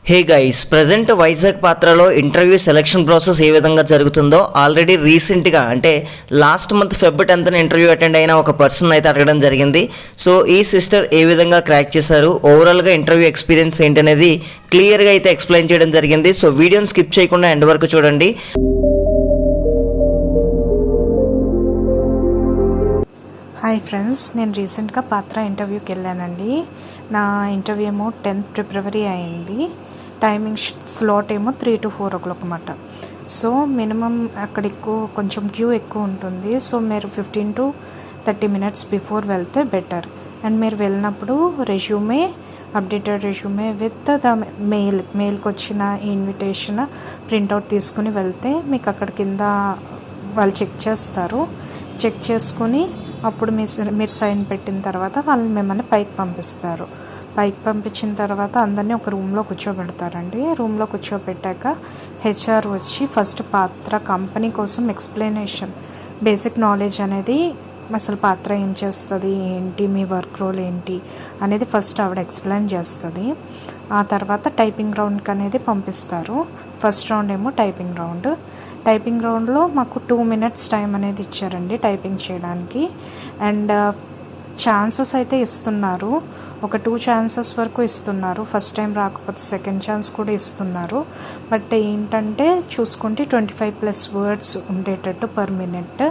Hey guys, present Vizag పాత్రలో interview selection process ఏ విధంగా జరుగుతుందో ఆల్రెడీ రీసెంట్గా అంటే last month Feb 10th interview attend అయిన ఒక పర్సన్ అయితే అడగడం జరిగింది. సో ఈ సిస్టర్ ఏ విధంగా క్రాక్ చేశారు, ఓవరాల్గా ఇంటర్వ్యూ ఎక్స్పీరియన్స్ ఏంటనేది క్లియర్గా అయితే ఎక్స్ప్లెయిన్ చేయడం జరిగింది. సో వీడియోని స్కిప్ చేయకుండా ఎండ్ వరకు చూడండి. హాయ్ ఫ్రెండ్స్, నేను రీసెంట్గా పాత్ర ఇంటర్వ్యూకి వెళ్ళానండి. నా ఇంటర్వ్యూ ఏమో 10th February అయింది. టైమింగ్ స్లాట్ ఏమో 3 to 4 o'clock అన్నమాట. సో మినిమం అక్కడ కొంచెం క్యూ ఎక్కువ ఉంటుంది. సో మీరు 15 to 30 minutes బిఫోర్ వెళ్తే బెటర్. అండ్ మీరు వెళ్ళినప్పుడు resume, updated resume with the మెయిల్కి వచ్చిన ఇన్విటేషన్ ప్రింట్అవుట్ తీసుకుని వెళ్తే మీకు అక్కడ కింద వాళ్ళు చెక్ చేస్తారు. చెక్ చేసుకుని అప్పుడు మీరు సైన్ పెట్టిన తర్వాత వాళ్ళు మిమ్మల్ని పైకి పంపిస్తారు. పైకి పంపించిన తర్వాత అందరినీ ఒక రూమ్లో కూర్చోబెడతారండి. రూమ్లో కూర్చోబెట్టాక హెచ్ఆర్ వచ్చి ఫస్ట్ పాత్ర కంపెనీ కోసం ఎక్స్ప్లెనేషన్, బేసిక్ నాలెడ్జ్ అనేది అసలు పాత్ర ఏం చేస్తుంది, ఏంటి మీ వర్క్ రోల్ ఏంటి అనేది ఫస్ట్ ఆవిడ ఎక్స్ప్లెయిన్ చేస్తుంది. ఆ తర్వాత టైపింగ్ రౌండ్కి అనేది పంపిస్తారు. ఫస్ట్ రౌండ్ ఏమో టైపింగ్ రౌండ్. టైపింగ్ రౌండ్లో మాకు 2 minutes టైం అనేది ఇచ్చారండి టైపింగ్ చేయడానికి. అండ్ ఛాన్సెస్ అయితే ఇస్తున్నారు, ఒక 2 chances వరకు ఇస్తున్నారు. ఫస్ట్ టైం రాకపోతే సెకండ్ ఛాన్స్ కూడా ఇస్తున్నారు. బట్ ఏంటంటే చూసుకుంటే 25+ words ఉండేటట్టు per minute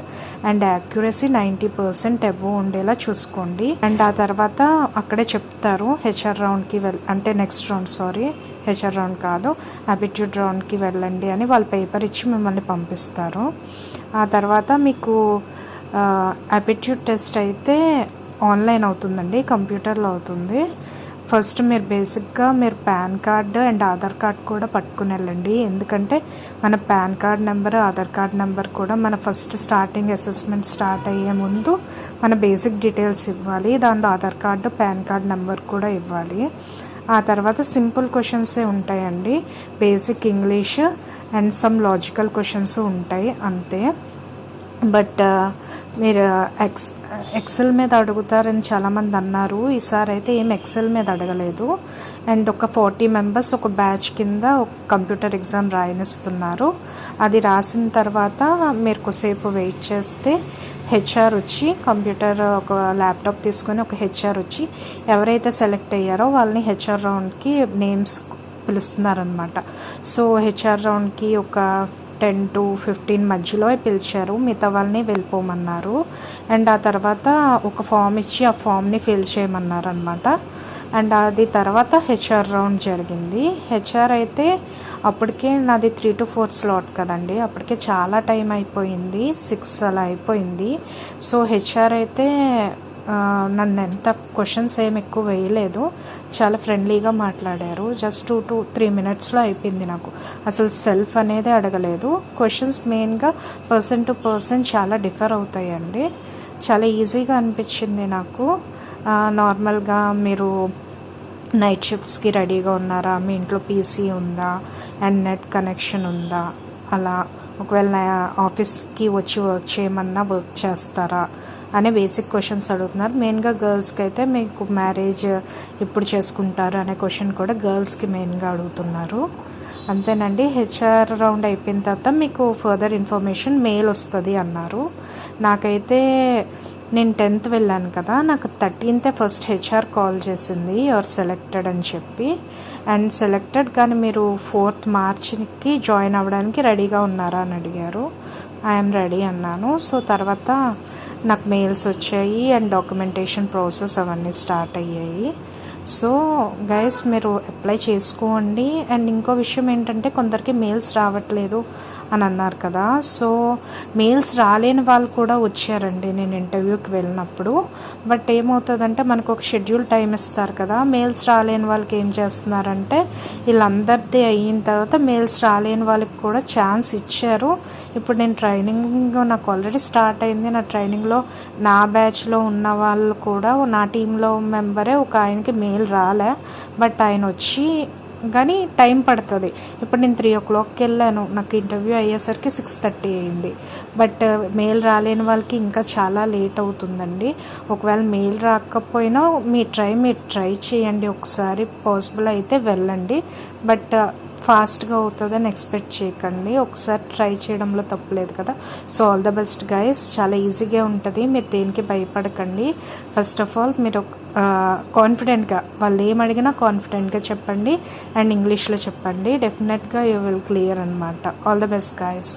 and accuracy 90% above ఉండేలా చూసుకోండి. అండ్ ఆ తర్వాత అక్కడే చెప్తారు హెచ్ఆర్ రౌండ్కి అంటే నెక్స్ట్ రౌండ్ హెచ్ఆర్ రౌండ్ కాదు, అబిట్యూడ్ రౌండ్కి వెళ్ళండి అని వాళ్ళు పేపర్ ఇచ్చి మిమ్మల్ని పంపిస్తారు. ఆ తర్వాత మీకు అబిట్యూడ్ టెస్ట్ అయితే ఆన్లైన్ అవుతుందండి, కంప్యూటర్లో అవుతుంది. ఫస్ట్ మీరు బేసిక్గా మీరు pan card and Aadhaar card కూడా పట్టుకుని వెళ్ళండి. ఎందుకంటే మన pan card number, Aadhaar card number కూడా మన ఫస్ట్ స్టార్టింగ్ అసెస్మెంట్ స్టార్ట్ అయ్యే ముందు మన బేసిక్ డీటెయిల్స్ ఇవ్వాలి. దాంట్లో Aadhaar card, pan card number కూడా ఇవ్వాలి. ఆ తర్వాత సింపుల్ క్వశ్చన్సే ఉంటాయండి, basic English and some logical questions ఉంటాయి అంతే. బట్ మీరు ఎక్సెల్ మీద అడుగుతారని చాలామంది అన్నారు. ఈసారి అయితే ఏం ఎక్సెల్ మీద అడగలేదు. అండ్ ఒక 40 members ఒక బ్యాచ్ కింద ఒక కంప్యూటర్ ఎగ్జామ్ రాయనిస్తున్నారు. అది రాసిన తర్వాత మీరు కొద్దిసేపు వెయిట్ చేస్తే హెచ్ఆర్ వచ్చి కంప్యూటర్ ఒక ల్యాప్టాప్ తీసుకొని ఒక హెచ్ఆర్ వచ్చి ఎవరైతే సెలెక్ట్ అయ్యారో వాళ్ళని హెచ్ఆర్ రౌండ్కి నేమ్స్ పిలుస్తున్నారనమాట. సో హెచ్ఆర్ రౌండ్కి ఒక 10 to 15 మధ్యలో పిలిచారు, మిగతా వాళ్ళని వెళ్ళిపోమన్నారు. అండ్ ఆ తర్వాత ఒక ఫామ్ ఇచ్చి ఆ ఫామ్ని ఫిల్ చేయమన్నారు అనమాట. అండ్ అది తర్వాత హెచ్ఆర్ రౌండ్ జరిగింది. హెచ్ఆర్ అయితే అప్పటికే నాది 3 to 4 స్లాట్ కదండి, అప్పటికే చాలా టైం అయిపోయింది, 6 అలా అయిపోయింది. సో హెచ్ఆర్ అయితే నన్ను ఎంత క్వశ్చన్స్ ఏమి ఎక్కువ వేయలేదు, చాలా ఫ్రెండ్లీగా మాట్లాడారు. జస్ట్ 2 to 3 minutesలో అయిపోయింది. నాకు అసలు సెల్ఫ్ అనేది అడగలేదు. క్వశ్చన్స్ మెయిన్గా పర్సన్ టు పర్సన్ చాలా డిఫర్ అవుతాయండి. చాలా ఈజీగా అనిపించింది నాకు. నార్మల్గా మీరు నైట్ షిఫ్ట్స్కి రెడీగా ఉన్నారా, మీ ఇంట్లో పీసీ ఉందా అండ్ నెట్ కనెక్షన్ ఉందా, అలా ఒకవేళ ఆఫీస్కి వచ్చి వర్క్ చేయమన్నా వర్క్ చేస్తారా అనే బేసిక్ క్వశ్చన్స్ అడుగుతున్నారు. మెయిన్గా గర్ల్స్కి అయితే మీకు మ్యారేజ్ ఎప్పుడు చేసుకుంటారు అనే క్వశ్చన్ కూడా గర్ల్స్కి మెయిన్గా అడుగుతున్నారు. అంతేనండి. హెచ్ఆర్ రౌండ్ అయిపోయిన తర్వాత మీకు ఫర్దర్ ఇన్ఫర్మేషన్ మెయిల్ వస్తుంది అన్నారు. నాకైతే నేను 10th వెళ్ళాను కదా, నాకు 13th ఫస్ట్ హెచ్ఆర్ కాల్ చేసింది యువర్ సెలెక్టెడ్ అని చెప్పి. అండ్ సెలెక్టెడ్ కానీ మీరు 4th Marchకి జాయిన్ అవ్వడానికి రెడీగా ఉన్నారా అని అడిగారు. ఐఎమ్ రెడీ అన్నాను. సో తర్వాత నాకు మెయిల్స్ వచ్చాయి అండ్ డాక్యుమెంటేషన్ ప్రాసెస్ అవన్నీ స్టార్ట్ అయ్యాయి. సో గైస్ మీరు అప్లై చేసుకోండి. అండ్ ఇంకో విషయం ఏంటంటే కొందరికి మెయిల్స్ రావట్లేదు అని అన్నారు కదా, సో మెయిల్స్ రాలేని వాళ్ళు కూడా వచ్చారండి నేను ఇంటర్వ్యూకి వెళ్ళినప్పుడు. బట్ ఏమవుతుందంటే మనకు ఒక షెడ్యూల్ టైం ఇస్తారు కదా, మెయిల్స్ రాలేని వాళ్ళకి ఏం చేస్తున్నారంటే వీళ్ళందరిది అయిన తర్వాత మెయిల్స్ రాలేని వాళ్ళకి కూడా ఛాన్స్ ఇచ్చారు. ఇప్పుడు నేను ట్రైనింగ్ నాకు ఆల్రెడీ స్టార్ట్ అయింది. నా ట్రైనింగ్లో నా బ్యాచ్లో ఉన్న వాళ్ళు కూడా నా టీంలో మెంబరే ఒక ఆయనకి మెయిల్ రాలే, బట్ ఆయన వచ్చి కానీ టైం పడుతుంది. ఇప్పుడు నేను 3 o'clockకి వెళ్ళాను, నాకు ఇంటర్వ్యూ అయ్యేసరికి 6:30 అయింది. బట్ మెయిల్ రాలేని వాళ్ళకి ఇంకా చాలా లేట్ అవుతుందండి. ఒకవేళ మెయిల్ రాకపోయినా మీరు ట్రై చేయండి, ఒకసారి పాసిబుల్ అయితే వెళ్ళండి. బట్ ఫాస్ట్గా అవుతుందని ఎక్స్పెక్ట్ చేయకండి, ఒకసారి ట్రై చేయడంలో తప్పులేదు కదా. So all the best guys, చాలా ఈజీగా ఉంటుంది, మీరు దేనికి భయపడకండి. ఫస్ట్ ఆఫ్ ఆల్ మీరు కాన్ఫిడెంట్గా, వాళ్ళు ఏం అడిగినా కాన్ఫిడెంట్గా చెప్పండి అండ్ ఇంగ్లీష్లో చెప్పండి, డెఫినెట్గా యూ విల్ క్లియర్ అనమాట. All the best guys.